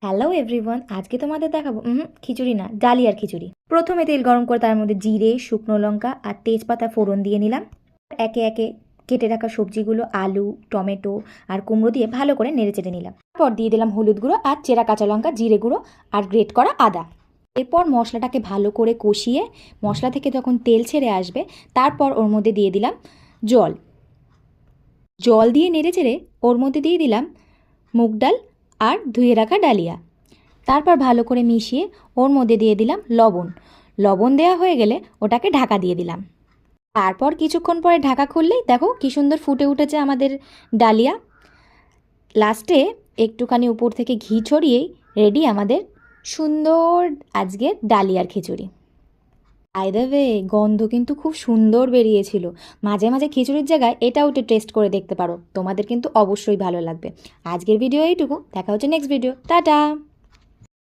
Hello everyone, আজকে তোমাদের দেখাবো খিচুড়ি না, ডালিয়ার খিচুড়ি। প্রথমে তেল গরম করে তার মধ্যে জিরে, শুকনো লঙ্কা আর তেজপাতা ফোড়ন দিয়ে নিলাম। একে একে কেটে রাখা সবজিগুলো, আলু, টমেটো আর কুমড়ো দিয়ে ভালো করে নেড়ে চেড়ে নিলাম। তারপর দিয়ে দিলাম হলুদ গুঁড়ো আর চেরা কাঁচা লঙ্কা, জিরে গুঁড়ো আর গ্রেট করা আদা। এরপর মশলাটাকে ভালো করে কষিয়ে মশলা থেকে যখন তেল ছেড়ে আসবে তারপর ওর মধ্যে দিয়ে দিলাম জল। জল দিয়ে নেড়ে চেড়ে ওর মধ্যে দিয়ে দিলাম মুগ ডাল আর ধুয়ে রাখা ডালিয়া। তারপর ভালো করে মিশিয়ে ওর মধ্যে দিয়ে দিলাম লবণ। লবণ দেওয়া হয়ে গেলে ওটাকে ঢাকা দিয়ে দিলাম। তারপর কিছুক্ষণ পরে ঢাকা খুললেই দেখো কি সুন্দর ফুটে উঠেছে আমাদের ডালিয়া। লাস্টে একটুখানি উপর থেকে ঘি ছড়িয়েই রেডি আমাদের সুন্দর আজকের ডালিয়ার খিচুড়ি। বাই দ্য ওয়ে, গন্ধ কিন্তু খুব সুন্দর বেরিয়েছিল। মাঝে মাঝে খিচুড়ির জায়গায় এটাও একটু টেস্ট করে দেখতে পারো, তোমাদের কিন্তু অবশ্যই ভালো লাগবে। আজকের ভিডিও এইটুকু, দেখা হচ্ছে নেক্সট ভিডিও। টাটা।